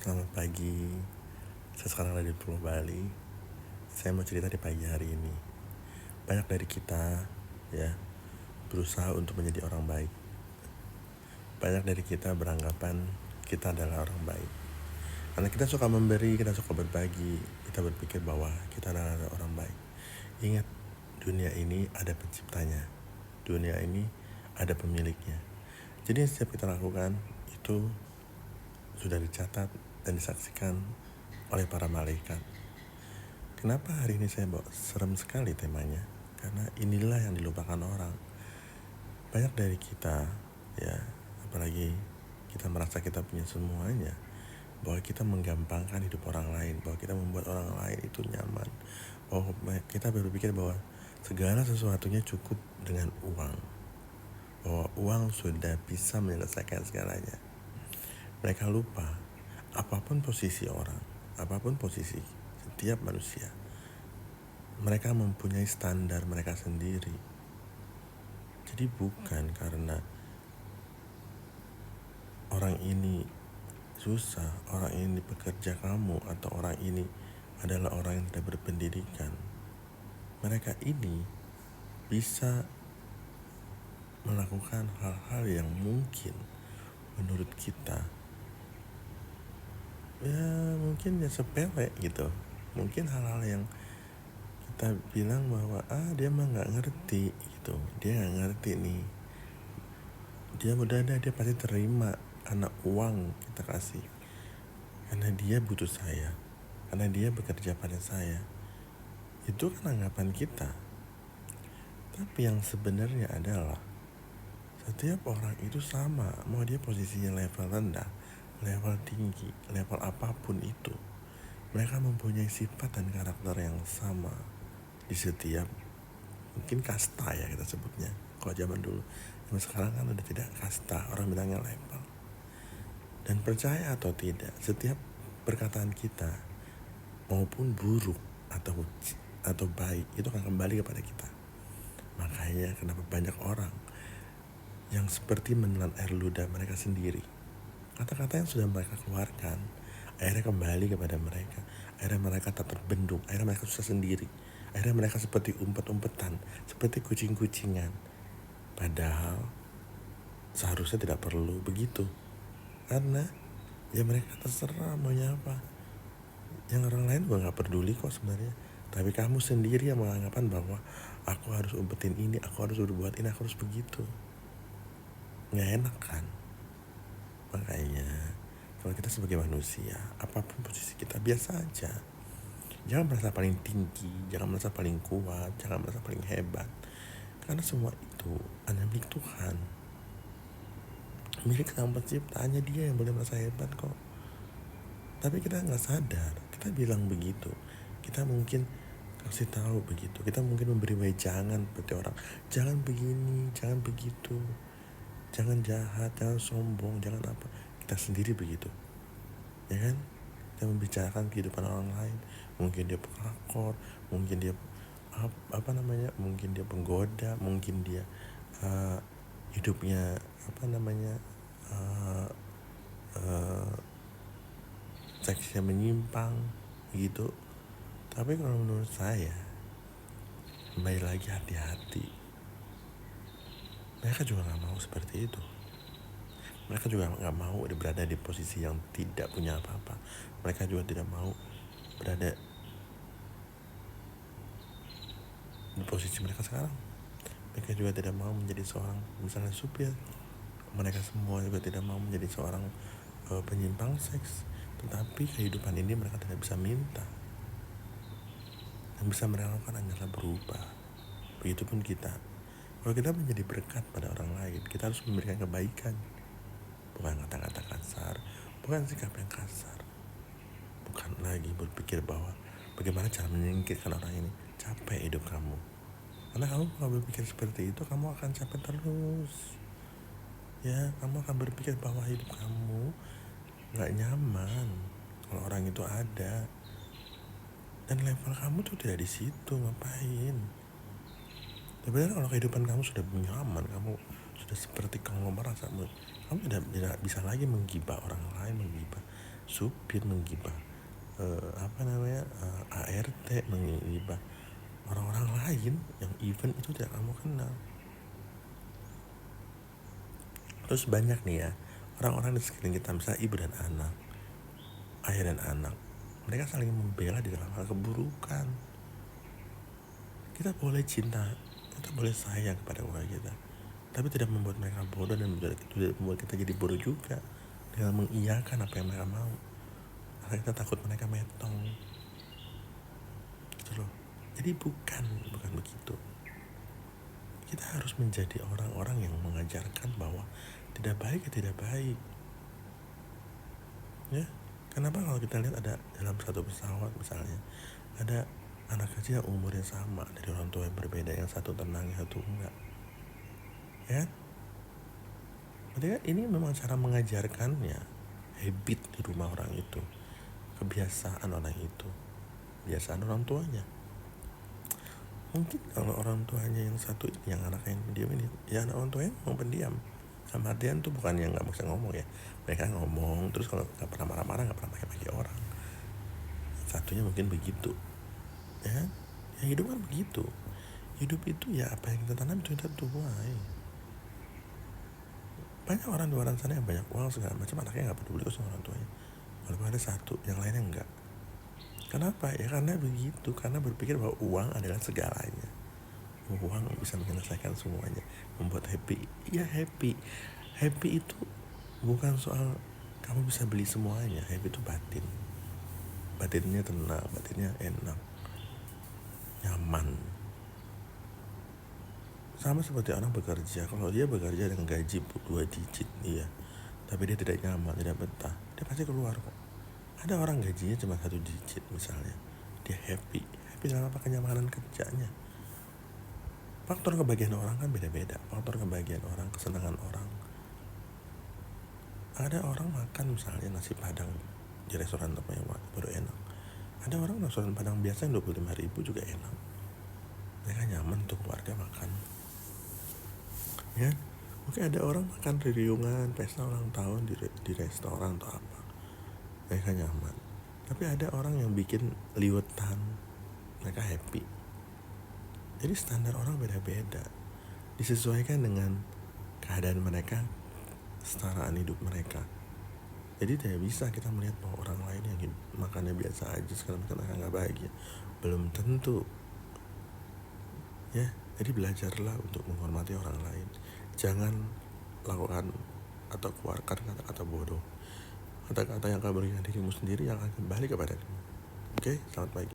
Selamat pagi, saya sekarang ada di Pulau Bali. Saya mau cerita di pagi hari ini. Banyak dari kita ya berusaha untuk menjadi orang baik. Banyak dari kita beranggapan kita adalah orang baik. Karena kita suka memberi, kita suka berbagi, kita berpikir bahwa kita adalah orang baik. Ingat, dunia ini ada penciptanya. Dunia ini ada pemiliknya. Jadi yang setiap kita lakukan itu sudah dicatat dan disaksikan oleh para malaikat. Kenapa hari ini saya bawa serem sekali temanya? Karena inilah yang dilupakan orang. Banyak dari kita, ya, apalagi kita merasa kita punya semuanya, bahwa kita menggampangkan hidup orang lain, bahwa kita membuat orang lain itu nyaman, bahwa kita berpikir bahwa segala sesuatunya cukup dengan uang, bahwa uang sudah bisa menyelesaikan segalanya. Mereka lupa, apapun posisi orang, apapun posisi setiap manusia, mereka mempunyai standar mereka sendiri. Jadi bukan karena orang ini susah, orang ini pekerja kamu, atau orang ini adalah orang yang tidak berpendidikan. Mereka ini bisa melakukan hal-hal yang mungkin menurut kita ya mungkin ya sepele gitu. Mungkin hal-hal yang kita bilang bahwa dia mah nggak ngerti gitu, dia nggak ngerti nih, dia udah ada, dia pasti terima karena uang kita kasih, karena dia butuh saya, karena dia bekerja pada saya. Itu kan anggapan kita. Tapi yang sebenarnya adalah setiap orang itu sama, mau dia posisinya level rendah, level tinggi, level apapun itu, mereka mempunyai sifat dan karakter yang sama di setiap, mungkin kasta ya kita sebutnya. Kalau zaman dulu, zaman sekarang kan udah tidak kasta, orang bilangnya level. Dan percaya atau tidak, setiap perkataan kita maupun buruk atau baik itu akan kembali kepada kita. Makanya kenapa banyak orang yang seperti menelan air ludah mereka sendiri. Kata-kata yang sudah mereka keluarkan akhirnya kembali kepada mereka. Akhirnya mereka tak terbendung, akhirnya mereka susah sendiri. Akhirnya mereka seperti umpet-umpetan, seperti kucing-kucingan. Padahal seharusnya tidak perlu begitu. Karena ya mereka terserah maunya apa. Yang orang lain juga gak peduli kok sebenarnya. Tapi kamu sendiri yang menganggapan bahwa aku harus umpetin ini, aku harus berbuat ini, aku harus begitu. Gak enak kan? Makanya kalau kita sebagai manusia, apapun posisi kita, biasa aja. Jangan merasa paling tinggi, jangan merasa paling kuat, jangan merasa paling hebat. Karena semua itu ada milik Tuhan, milik Sang Pencipta. Hanya Dia yang boleh merasa hebat kok. Tapi kita gak sadar, kita bilang begitu, kita mungkin kasih tahu begitu, kita mungkin memberi wejangan seperti orang, jangan begini, jangan begitu, jangan jahat, jangan sombong, jangan apa. Kita sendiri begitu, ya kan? Kita membicarakan kehidupan orang lain. Mungkin dia pelakor, mungkin dia mungkin dia penggoda, mungkin dia hidupnya seksnya menyimpang gitu. Tapi kalau menurut saya, kembali lagi, hati-hati. Mereka juga gak mau seperti itu. Mereka juga gak mau berada di posisi yang tidak punya apa-apa. Mereka juga tidak mau berada di posisi mereka sekarang. Mereka juga tidak mau menjadi seorang misalnya supir. Mereka semua juga tidak mau menjadi seorang penyimpang seks. Tetapi kehidupan ini mereka tidak bisa minta. Yang bisa mereka lakukan hanyalah berubah. Begitupun kita. Kalau kita menjadi berkat pada orang lain, kita harus memberikan kebaikan. Bukan kata-kata kasar, bukan sikap yang kasar. Bukan lagi berpikir bahwa bagaimana cara menyingkirkan orang ini. Capek hidup kamu. Karena kamu kalau berpikir seperti itu, kamu akan capek terus. Ya, kamu akan berpikir bahwa hidup kamu gak nyaman kalau orang itu ada. Dan level kamu tuh tidak di situ, ngapain? Sebenarnya kalau kehidupan kamu sudah nyaman, kamu sudah seperti konglomerat, kamu tidak bisa lagi menggibah orang lain, menggibah supir menggibah ART, menggibah orang-orang lain yang even itu tidak kamu kenal. Terus banyak nih ya orang-orang di sekeliling kita, misalnya ibu dan anak, ayah dan anak, mereka saling membela di dalam hal keburukan. Kita boleh cinta, kita boleh sayang kepada keluarga kita, tapi tidak membuat mereka bodoh dan tidak membuat kita jadi bodoh juga dengan mengiyakan apa yang mereka mau, karena kita takut mereka metong gitu loh. Jadi bukan begitu. Kita harus menjadi orang-orang yang mengajarkan bahwa tidak baik ya tidak baik ya. Kenapa kalau kita lihat ada dalam satu pesawat misalnya ada anak kecil yang umurnya sama dari orang tua yang berbeda, yang satu tenang yang satu enggak, ya. Berarti kan ini memang cara mengajarkannya, habit di rumah orang itu, kebiasaan orang itu, kebiasaan orang tuanya. Mungkin kalau orang tuanya yang satu ini, yang anaknya yang pendiam ini, ya anak orang tuanya memang pendiam. Sama artian tuh bukan yang nggak bisa ngomong ya, mereka ngomong terus kalau nggak pernah marah-marah, nggak pernah pakai orang. Satunya mungkin begitu, ya. Yang hidup kan begitu. Hidup itu ya apa yang kita tanam itu kita tuai. Banyak orang di luar sana yang banyak uang segala macam, anaknya nggak peduli sama orang tuanya, walaupun ada satu, yang lainnya enggak. Kenapa? Ya karena begitu, karena berpikir bahwa uang adalah segalanya. Uang bisa menyelesaikan semuanya, membuat happy. Ya happy itu bukan soal kamu bisa beli semuanya. Happy itu batinnya tenang, batinnya enak, nyaman. Sama seperti orang bekerja, kalau dia bekerja dengan gaji 2 digit, iya, tapi dia tidak nyaman, tidak betah, dia pasti keluar kok. Ada orang gajinya cuma 1 digit misalnya, dia happy dalam apa, kenyamanan kerjanya. Faktor kebahagiaan orang kan beda-beda. Faktor kebahagiaan orang, kesenangan orang. Ada orang makan misalnya nasi padang di restoran apa yang baru enak. Ada orang restoran padang biasa yang 25.000 juga enak. Mereka nyaman untuk keluarga makan. Ya, mungkin ada orang makan riungan, pesta ulang tahun di restoran atau apa. Mereka nyaman. Tapi ada orang yang bikin liwetan, mereka happy. Jadi standar orang beda-beda, disesuaikan dengan keadaan mereka, kesetaraan hidup mereka. Jadi tidak bisa kita melihat bahwa orang lain yang makannya biasa aja sekarang mereka nggak bahagia, belum tentu. Ya, jadi belajarlah untuk menghormati orang lain. Jangan lakukan atau keluarkan kata-kata bodoh, kata-kata yang akan merugikan dirimu sendiri, yang akan kembali kepada kamu. Oke, selamat pagi.